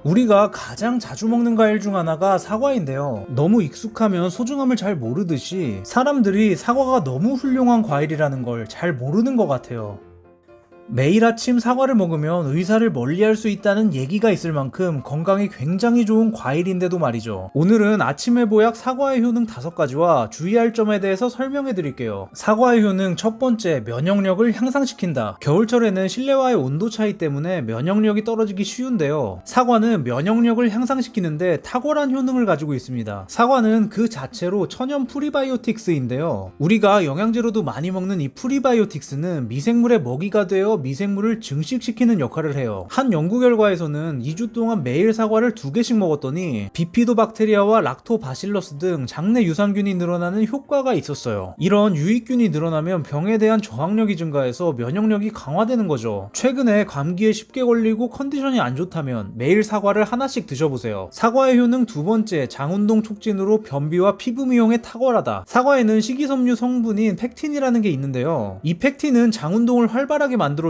우리가 가장 자주 먹는 과일 중 하나가 사과인데요. 너무 익숙하면 소중함을 잘 모르듯이 사람들이 사과가 너무 훌륭한 과일이라는 걸 잘 모르는 것 같아요. 매일 아침 사과를 먹으면 의사를 멀리할 수 있다는 얘기가 있을 만큼 건강에 굉장히 좋은 과일인데도 말이죠. 오늘은 아침의 보약 사과의 효능 5가지와 주의할 점에 대해서 설명해 드릴게요. 사과의 효능 첫 번째, 면역력을 향상시킨다. 겨울철에는 실내와의 온도 차이 때문에 면역력이 떨어지기 쉬운데요. 사과는 면역력을 향상시키는데 탁월한 효능을 가지고 있습니다. 사과는 그 자체로 천연 프리바이오틱스인데요. 우리가 영양제로도 많이 먹는 이 프리바이오틱스는 미생물의 먹이가 되어 미생물을 증식시키는 역할을 해요. 한 연구 결과에서는 2주 동안 매일 사과를 2개씩 먹었더니 비피도박테리아와 락토바실러스 등 장내 유산균이 늘어나는 효과가 있었어요. 이런 유익균이 늘어나면 병에 대한 저항력이 증가해서 면역력이 강화되는 거죠. 최근에 감기에 쉽게 걸리고 컨디션이 안 좋다면 매일 사과를 하나씩 드셔보세요. 사과의 효능 두 번째, 장운동 촉진으로 변비와 피부 미용에 탁월하다. 사과에는 식이섬유 성분인 팩틴이라는 게 있는데요. 이 팩틴은 장운동을 활발하게 만들어줘서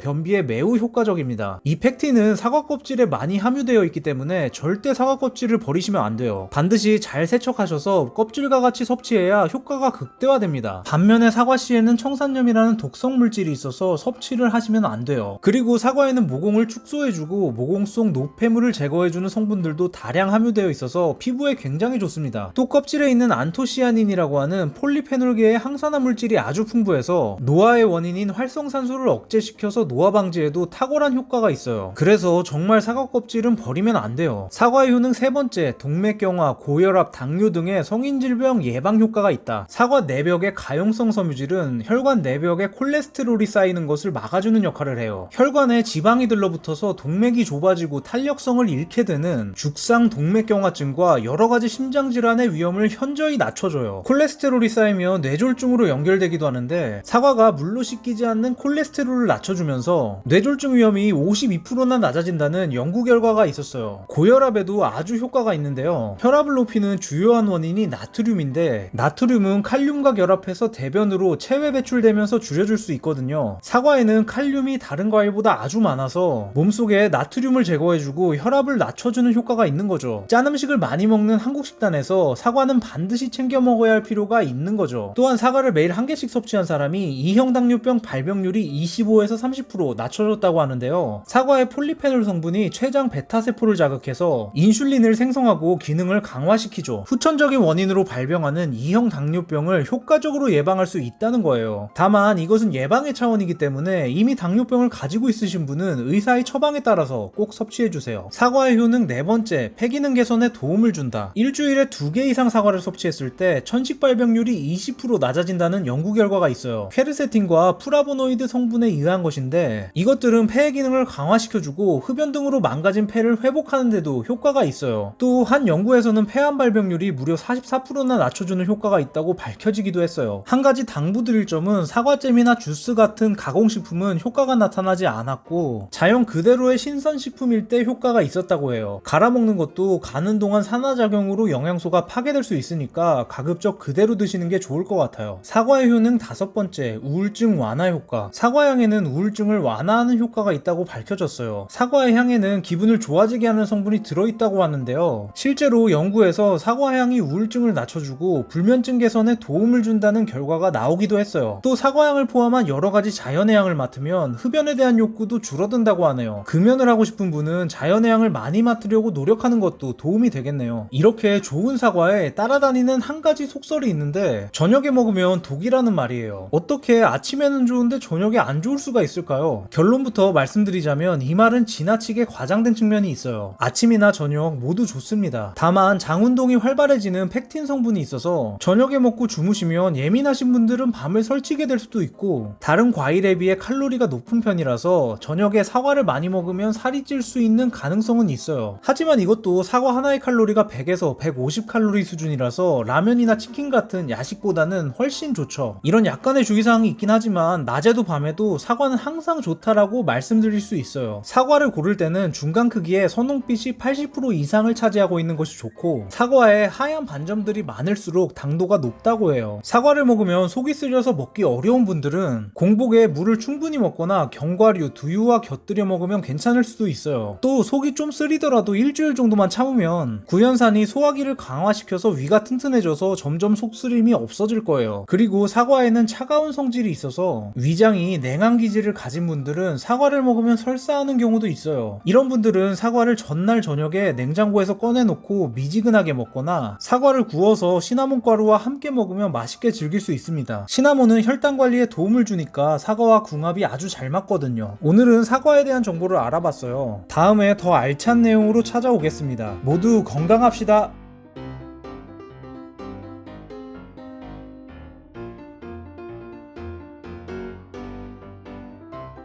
변비에 매우 효과적입니다. 이 팩틴은 사과 껍질에 많이 함유되어 있기 때문에 절대 사과 껍질을 버리시면 안 돼요. 반드시 잘 세척하셔서 껍질과 같이 섭취해야 효과가 극대화됩니다. 반면에 사과씨에는 청산염이라는 독성 물질이 있어서 섭취를 하시면 안 돼요. 그리고 사과에는 모공을 축소해주고 모공 속 노폐물을 제거해주는 성분들도 다량 함유되어 있어서 피부에 굉장히 좋습니다. 또 껍질에 있는 안토시아닌이라고 하는 폴리페놀계의 항산화 물질이 아주 풍부해서 노화의 원인인 활성산소를 억제시켜서 노화 방지에도 탁월한 효과가 있어요. 그래서 정말 사과 껍질은 버리면 안 돼요. 사과의 효능 세 번째, 동맥경화, 고혈압, 당뇨 등의 성인 질병 예방 효과가 있다. 사과 내벽의 가용성 섬유질은 혈관 내벽에 콜레스테롤이 쌓이는 것을 막아주는 역할을 해요. 혈관에 지방이 들러붙어서 동맥이 좁아지고 탄력성을 잃게 되는 죽상 동맥경화증과 여러가지 심장질환의 위험을 현저히 낮춰줘요. 콜레스테롤이 쌓이면 뇌졸중으로 연결되기도 하는데 사과가 물로 씻기지 않는 콜레스테롤을 낮춰주면서 뇌졸중 위험이 52%나 낮아진다는 연구 결과가 있었어요. 고혈압에도 아주 효과가 있는데요. 혈압을 높이는 주요한 원인이 나트륨인데 나트륨은 칼륨과 결합해서 대변으로 체외 배출되면서 줄여줄 수 있거든요. 사과에는 칼륨이 다른 과일보다 아주 많아서 몸속에 나트륨을 제거해주고 혈압을 낮춰주는 효과가 있는 거죠. 짠 음식을 많이 먹는 한국 식단에서 사과는 반드시 챙겨 먹어야 할 필요가 있는 거죠. 또한 사과를 매일 1개씩 섭취한 사람이 2형 당뇨병 발병률이 25에서 30% 낮춰졌다고 하는데요. 사과의 폴리페놀 성분이 췌장 베타세포를 자극해서 인슐린을 생성하고 기능을 강화시키죠. 후천적인 원인으로 발병하는 2형 당뇨병을 효과적으로 예방할 수 있다는 거예요. 다만 이것은 예방의 차원이기 때문에 이미 당뇨병을 가지고 있으신 분은 의사의 처방에 따라서 꼭 섭취해주세요. 사과의 효능 네 번째, 폐기능 개선에 도움을 준다. 일주일에 2개 이상 사과를 섭취했을 때 천식 발병률이 20% 낮아진다는 연구 결과가 있어요. 퀘르세틴과 프라보노이드 성분에 의한 것인데 이것들은 폐의 기능을 강화시켜주고 흡연 등으로 망가진 폐를 회복하는 데도 효과가 있어요. 또 한 연구에서는 폐암 발병률이 무려 44%나 낮춰주는 효과가 있다고 밝혀지기도 했어요. 한 가지 당부드릴 점은 사과잼이나 주스 같은 가공식품은 효과가 나타나지 않았고 자연 그대로의 신선식품일 때 효과가 있었다고 해요. 갈아먹는 것도 가는 동안 산화작용으로 영양소가 파괴될 수 있으니까 가급적 그대로 드시는 게 좋을 것 같아요. 사과의 효능 5번째, 우울증 완화 효과. 사과향에는 우울증을 완화하는 효과가 있다고 밝혀졌어요. 사과의 향에는 기분을 좋아지게 하는 성분이 들어있다고 하는데요. 실제로 연구에서 사과향이 우울증을 낮춰주고 불면증 개선에 도움을 준다는 결과가 나오기도 했어요. 또 사과향을 포함한 여러가지 자연의 향을 맡으면 흡연에 대한 욕구도 줄어든다고 하네요. 금연을 하고 싶은 분은 자연의 향을 많이 맡으려고 노력하는 것도 도움이 되겠네요. 이렇게 좋은 사과에 따라다니는 한 가지 속설이 있는데 저녁에 먹으면 독이라는 말이에요. 어떻게 아침에는 좋은데 저녁에 안 좋을 수가 있을까요? 결론부터 말씀드리자면 이 말은 지나치게 과장된 측면이 있어요. 아침이나 저녁 모두 좋습니다. 다만 장운동이 활발해지는 팩틴 성분이 있어서 저녁에 먹고 주무시면 예민하신 분들은 밤을 설치게 될 수도 있고 다른 과일에 비해 칼로리가 높은 편이라서 저녁에 사과를 많이 먹으면 살이 찔 수 있는 가능성은 있어요. 하지만 이것도 사과 하나의 칼로리가 100에서 150 칼로리 수준이라서 라면이나 치킨 같은 야식보다는 훨씬 좋죠. 이런 약간의 주의사항이 있긴 하지만 낮에도 밤에도 사과는 항상 좋다라고 말씀드릴 수 있어요. 사과를 고를 때는 중간 크기의 선홍빛이 80% 이상을 차지하고 있는 것이 좋고, 사과에 하얀 반점들이 많을수록 당도가 높다고 해요. 사과를 먹으면 속이 쓰려서 먹기 어려운 분들은 공복에 물을 충분히 먹거나 견과류, 두유와 곁들여 먹으면 괜찮을 수도 있어요. 또 속이 좀 쓰리더라도 일주일 정도만 참으면 구연산이 소화기를 강화시켜서 위가 튼튼해져서 점점 속쓰림이 없어질 거예요. 그리고 사과에는 차가운 성질이 있어서 위장이 냉한 기질을 가진 분들은 사과를 먹으면 설사하는 경우도 있어요. 이런 분들은 사과를 전날 저녁에 냉장고에서 꺼내놓고 미지근하게 먹거나 사과를 구워서 시나몬 가루와 함께 먹으면 맛있게 즐길 수 있습니다. 시나몬은 혈당 관리에 도움을 주니까 사과와 궁합이 아주 잘 맞거든요. 오늘은 사과에 대한 정보를 알아봤어요. 다음에 더 알찬 내용으로 찾아오겠습니다. 모두 건강합시다.